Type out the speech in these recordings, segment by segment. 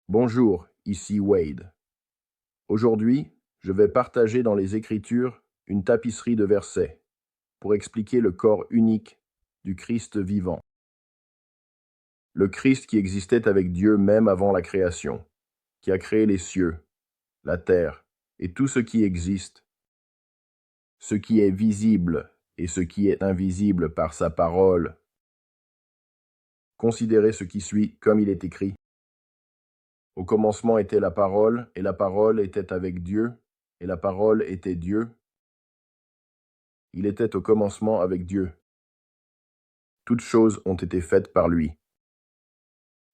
Bonjour, ici Wade. Aujourd'hui, je vais partager dans les Écritures une tapisserie de versets pour expliquer le corps unique du Christ vivant. Le Christ qui existait avec Dieu même avant la création, qui a créé les cieux, la terre et tout ce qui existe, ce qui est visible et ce qui est invisible par sa parole. Considérez ce qui suit comme il est écrit. Au commencement était la parole, et la parole était avec Dieu, et la parole était Dieu. Il était au commencement avec Dieu. Toutes choses ont été faites par lui.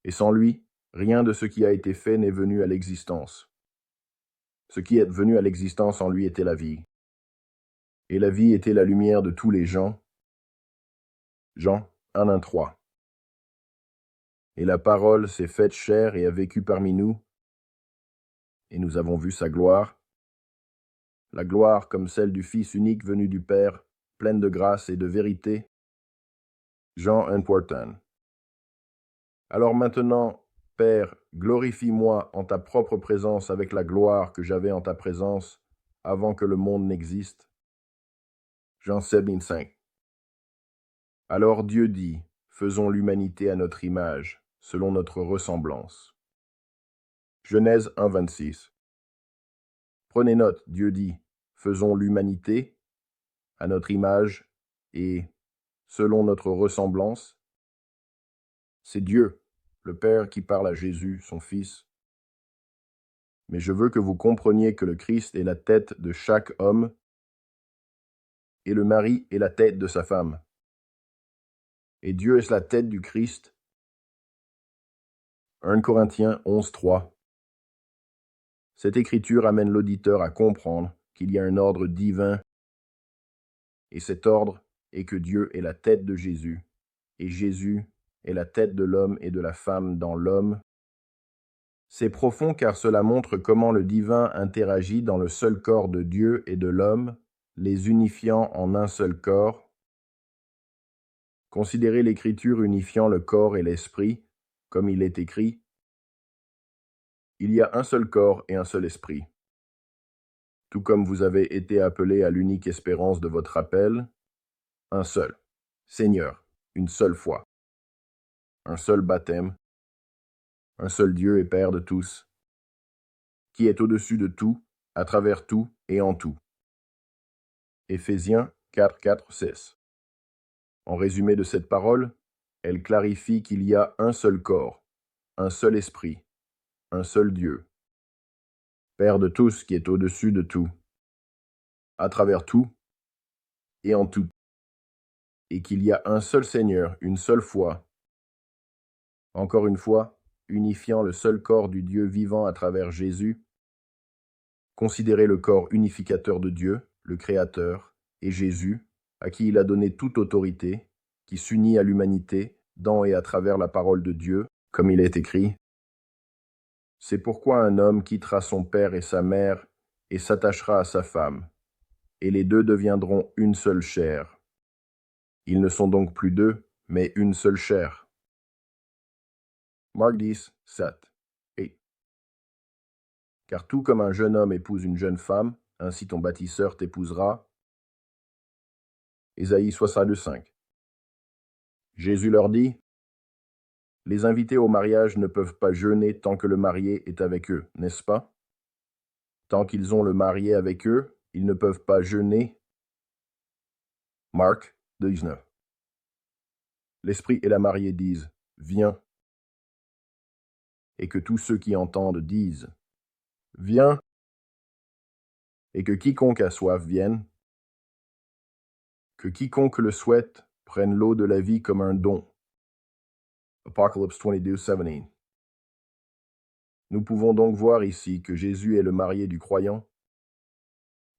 Et sans lui, rien de ce qui a été fait n'est venu à l'existence. Ce qui est venu à l'existence en lui était la vie. Et la vie était la lumière de tous les gens. Jean 1:3. Et la parole s'est faite chair et a vécu parmi nous, et nous avons vu sa gloire, la gloire comme celle du Fils unique venu du Père, pleine de grâce et de vérité. Jean 1:14. Alors maintenant, Père, glorifie-moi en ta propre présence avec la gloire que j'avais en ta présence avant que le monde n'existe. Jean 7:5. Alors Dieu dit, faisons l'humanité à notre image, selon notre ressemblance. Genèse 1:26. Prenez note, Dieu dit, faisons l'humanité à notre image et selon notre ressemblance. C'est Dieu, le Père, qui parle à Jésus, son Fils. Mais je veux que vous compreniez que le Christ est la tête de chaque homme et le mari est la tête de sa femme. Et Dieu est la tête du Christ. 1 Corinthiens 11:3. Cette écriture amène l'auditeur à comprendre qu'il y a un ordre divin, et cet ordre est que Dieu est la tête de Jésus, et Jésus est la tête de l'homme et de la femme dans l'homme. C'est profond car cela montre comment le divin interagit dans le seul corps de Dieu et de l'homme, les unifiant en un seul corps. Considérez l'écriture unifiant le corps et l'esprit, comme il est écrit. Il y a un seul corps et un seul esprit. Tout comme vous avez été appelés à l'unique espérance de votre appel, un seul, Seigneur, une seule foi, un seul baptême, un seul Dieu et Père de tous, qui est au-dessus de tout, à travers tout et en tout. Éphésiens 4:4-6. En résumé de cette parole, elle clarifie qu'il y a un seul corps, un seul esprit, un seul Dieu, Père de tous qui est au-dessus de tout, à travers tout et en tout, et qu'il y a un seul Seigneur, une seule foi, encore une fois, unifiant le seul corps du Dieu vivant à travers Jésus. Considérez le corps unificateur de Dieu, le Créateur, et Jésus, à qui il a donné toute autorité, qui s'unit à l'humanité dans et à travers la parole de Dieu, comme il est écrit. C'est pourquoi un homme quittera son père et sa mère et s'attachera à sa femme, et les deux deviendront une seule chair. Ils ne sont donc plus deux, mais une seule chair. Marc 10:7-8. Car tout comme un jeune homme épouse une jeune femme, ainsi ton bâtisseur t'épousera. Ésaïe 62:5. Jésus leur dit, les invités au mariage ne peuvent pas jeûner tant que le marié est avec eux, n'est-ce pas? Tant qu'ils ont le marié avec eux, ils ne peuvent pas jeûner. Marc 19. L'esprit et la mariée disent, viens. Et que tous ceux qui entendent disent, viens. Et que quiconque a soif vienne. Que quiconque le souhaite prenne l'eau de la vie comme un don. Apocalypse 22:17. Nous pouvons donc voir ici que Jésus est le marié du croyant,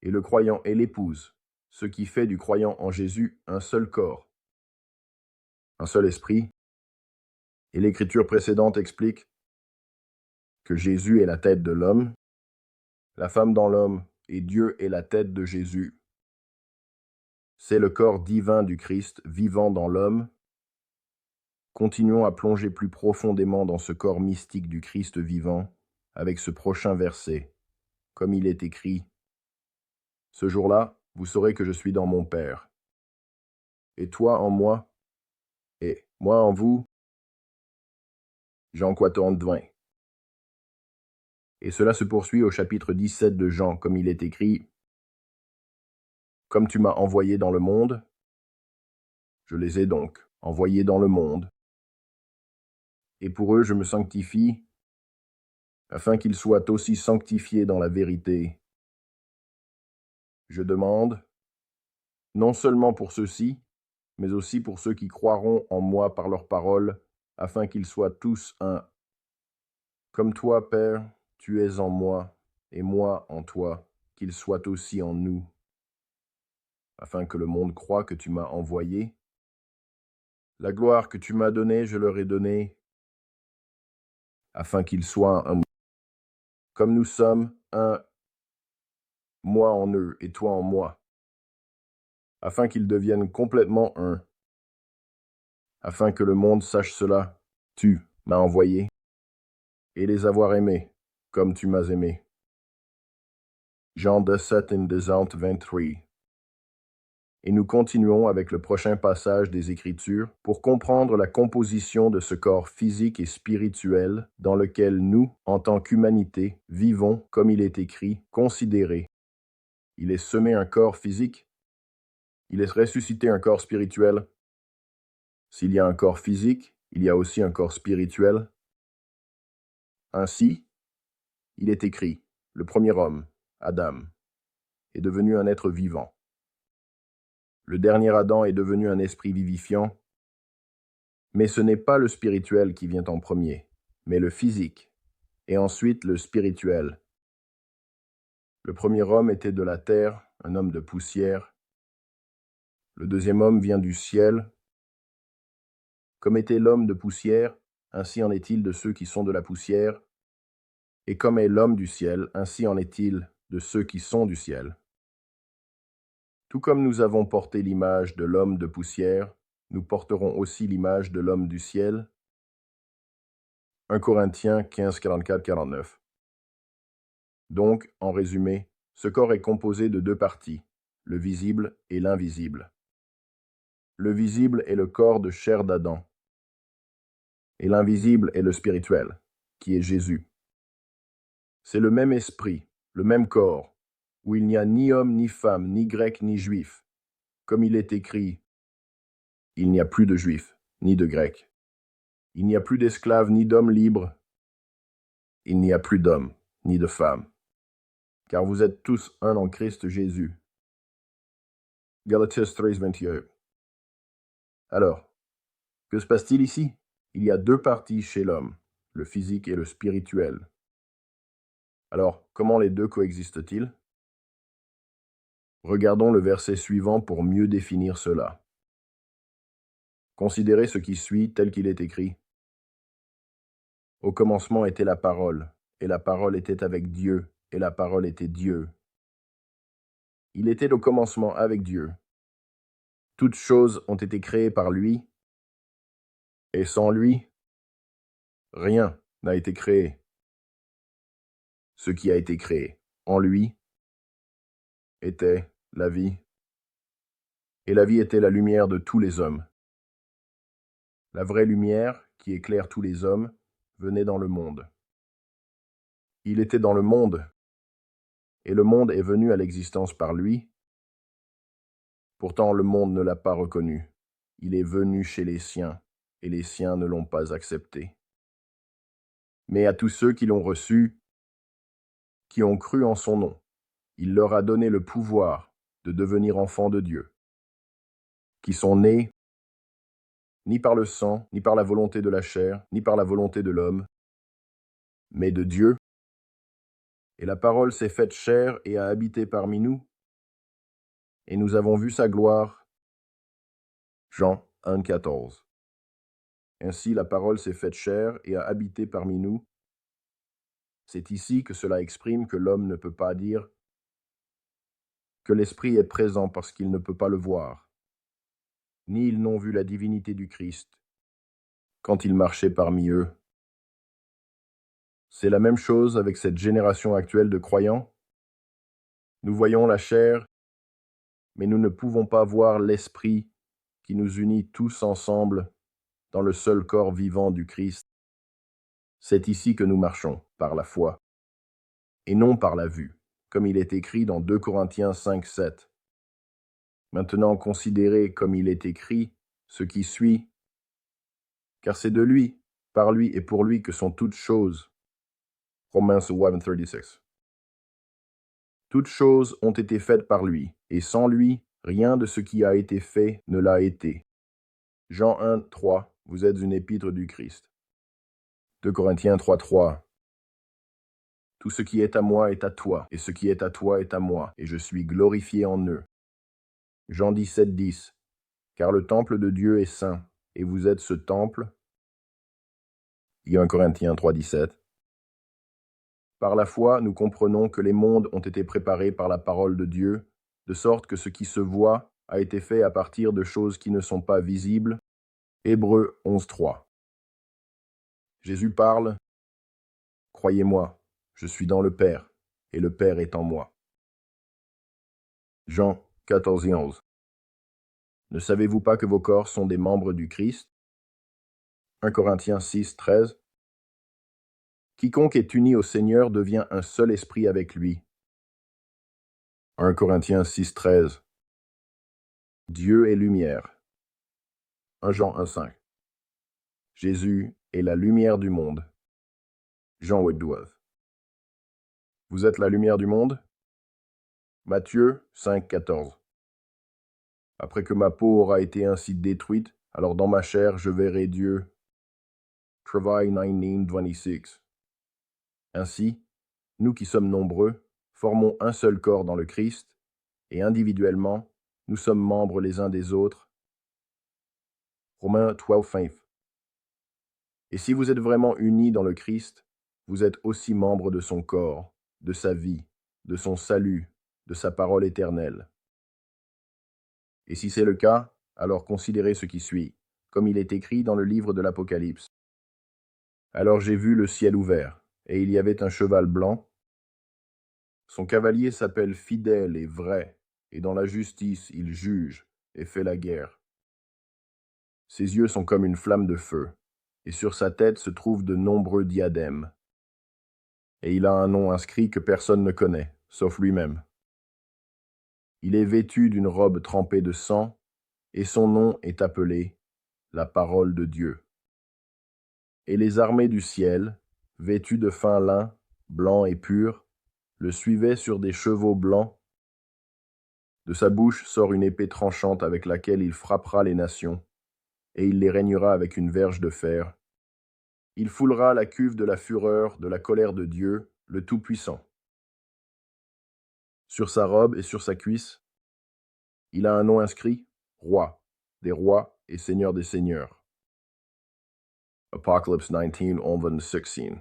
et le croyant est l'épouse, ce qui fait du croyant en Jésus un seul corps, un seul esprit. Et l'écriture précédente explique que Jésus est la tête de l'homme, la femme dans l'homme, et Dieu est la tête de Jésus. C'est le corps divin du Christ vivant dans l'homme. Continuons à plonger plus profondément dans ce corps mystique du Christ vivant avec ce prochain verset. Comme il est écrit, « Ce jour-là, vous saurez que je suis dans mon Père, et toi en moi, et moi en vous. » Jean 14:20. Et cela se poursuit au chapitre 17 de Jean, comme il est écrit, « Comme tu m'as envoyé dans le monde, je les ai donc envoyés dans le monde. Et pour eux je me sanctifie, afin qu'ils soient aussi sanctifiés dans la vérité. Je demande, non seulement pour ceux-ci, mais aussi pour ceux qui croiront en moi par leur parole, afin qu'ils soient tous un. Comme toi, Père, tu es en moi, et moi en toi, qu'ils soient aussi en nous, afin que le monde croie que tu m'as envoyé. La gloire que tu m'as donnée, je leur ai donnée, afin qu'ils soient un. Comme nous sommes un, moi en eux et toi en moi, afin qu'ils deviennent complètement un, afin que le monde sache cela, tu m'as envoyé, et les avoir aimés, comme tu m'as aimé. Jean 17:23. Et nous continuons avec le prochain passage des Écritures pour comprendre la composition de ce corps physique et spirituel dans lequel nous, en tant qu'humanité, vivons, comme il est écrit, considérés. Il est semé un corps physique, il est ressuscité un corps spirituel. S'il y a un corps physique, il y a aussi un corps spirituel. Ainsi, il est écrit, le premier homme, Adam, est devenu un être vivant. Le dernier Adam est devenu un esprit vivifiant, mais ce n'est pas le spirituel qui vient en premier, mais le physique, et ensuite le spirituel. Le premier homme était de la terre, un homme de poussière. Le deuxième homme vient du ciel. Comme était l'homme de poussière, ainsi en est-il de ceux qui sont de la poussière, et comme est l'homme du ciel, ainsi en est-il de ceux qui sont du ciel. Tout comme nous avons porté l'image de l'homme de poussière, nous porterons aussi l'image de l'homme du ciel. 1 Corinthiens 15, 44-49. Donc, en résumé, ce corps est composé de deux parties, le visible et l'invisible. Le visible est le corps de chair d'Adam, et l'invisible est le spirituel, qui est Jésus. C'est le même esprit, le même corps, où il n'y a ni homme ni femme, ni grec ni juif. Comme il est écrit, il n'y a plus de juifs, ni de grecs. Il n'y a plus d'esclaves, ni d'hommes libres. Il n'y a plus d'hommes, ni de femmes. Car vous êtes tous un en Christ Jésus. Galates 3:21. Alors, que se passe-t-il ici? Il y a deux parties chez l'homme, le physique et le spirituel. Alors, comment les deux coexistent-ils? Regardons le verset suivant pour mieux définir cela. Considérez ce qui suit tel qu'il est écrit. Au commencement était la parole, et la parole était avec Dieu, et la parole était Dieu. Il était au commencement avec Dieu. Toutes choses ont été créées par lui, et sans lui, rien n'a été créé. Ce qui a été créé en lui était la vie, et la vie était la lumière de tous les hommes. La vraie lumière, qui éclaire tous les hommes, venait dans le monde. Il était dans le monde, et le monde est venu à l'existence par lui. Pourtant le monde ne l'a pas reconnu. Il est venu chez les siens, et les siens ne l'ont pas accepté. Mais à tous ceux qui l'ont reçu, qui ont cru en son nom, il leur a donné le pouvoir de devenir enfants de Dieu, qui sont nés ni par le sang, ni par la volonté de la chair, ni par la volonté de l'homme, mais de Dieu. Et la parole s'est faite chair et a habité parmi nous, et nous avons vu sa gloire. Jean 1,14. Ainsi la parole s'est faite chair et a habité parmi nous. C'est ici que cela exprime que l'homme ne peut pas dire que l'Esprit est présent parce qu'il ne peut pas le voir, ni ils n'ont vu la divinité du Christ, quand il marchait parmi eux. C'est la même chose avec cette génération actuelle de croyants. Nous voyons la chair, mais nous ne pouvons pas voir l'esprit qui nous unit tous ensemble dans le seul corps vivant du Christ. C'est ici que nous marchons, par la foi, et non par la vue, comme il est écrit dans 2 Corinthiens 5, 7. Maintenant considérez comme il est écrit ce qui suit, car c'est de lui, par lui et pour lui que sont toutes choses. Romains 1:36. Toutes choses ont été faites par lui, et sans lui, rien de ce qui a été fait ne l'a été. Jean 1, 3. Vous êtes une épître du Christ. 2 Corinthiens 3, 3. Tout ce qui est à moi est à toi, et ce qui est à toi est à moi, et je suis glorifié en eux. Jean 17, 10. Car le temple de Dieu est saint, et vous êtes ce temple. 1 Corinthiens 3, 17. Par la foi, nous comprenons que les mondes ont été préparés par la parole de Dieu, de sorte que ce qui se voit a été fait à partir de choses qui ne sont pas visibles. Hébreux 11, 3. Jésus parle, « Croyez-moi, je suis dans le Père, et le Père est en moi. » Jean 14 et 11. Ne savez-vous pas que vos corps sont des membres du Christ? 1 Corinthiens 6, 13. Quiconque est uni au Seigneur devient un seul esprit avec lui. 1 Corinthiens 6, 13. Dieu est lumière. 1 Jean 1, 5. Jésus est la lumière du monde. Jean 8, 12. Vous êtes la lumière du monde? Matthieu 5, 14. Après que ma peau aura été ainsi détruite, alors dans ma chair je verrai Dieu. Travail 19, 26. Ainsi, nous qui sommes nombreux, formons un seul corps dans le Christ, et individuellement, nous sommes membres les uns des autres. Romains 12, 5. Et si vous êtes vraiment unis dans le Christ, vous êtes aussi membres de son corps, de sa vie, de son salut, de sa parole éternelle. Et si c'est le cas, alors considérez ce qui suit, comme il est écrit dans le livre de l'Apocalypse. Alors j'ai vu le ciel ouvert, et il y avait un cheval blanc. Son cavalier s'appelle Fidèle et Vrai, et dans la justice il juge et fait la guerre. Ses yeux sont comme une flamme de feu, et sur sa tête se trouvent de nombreux diadèmes. Et il a un nom inscrit que personne ne connaît, sauf lui-même. Il est vêtu d'une robe trempée de sang, et son nom est appelé la parole de Dieu. Et les armées du ciel, vêtues de fin lin, blanc et pur, le suivaient sur des chevaux blancs. De sa bouche sort une épée tranchante avec laquelle il frappera les nations, et il les régnera avec une verge de fer. Il foulera la cuve de la fureur, de la colère de Dieu, le Tout-Puissant. Sur sa robe et sur sa cuisse, il a un nom inscrit, Roi des rois et Seigneur des seigneurs. Apocalypse 19, 11, 16.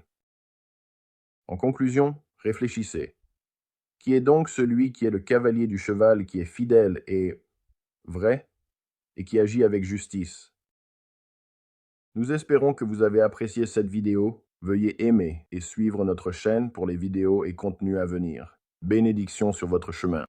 En conclusion, réfléchissez. Qui est donc celui qui est le cavalier du cheval, qui est fidèle et vrai, et qui agit avec justice? Nous espérons que vous avez apprécié cette vidéo. Veuillez aimer et suivre notre chaîne pour les vidéos et contenus à venir. Bénédictions sur votre chemin.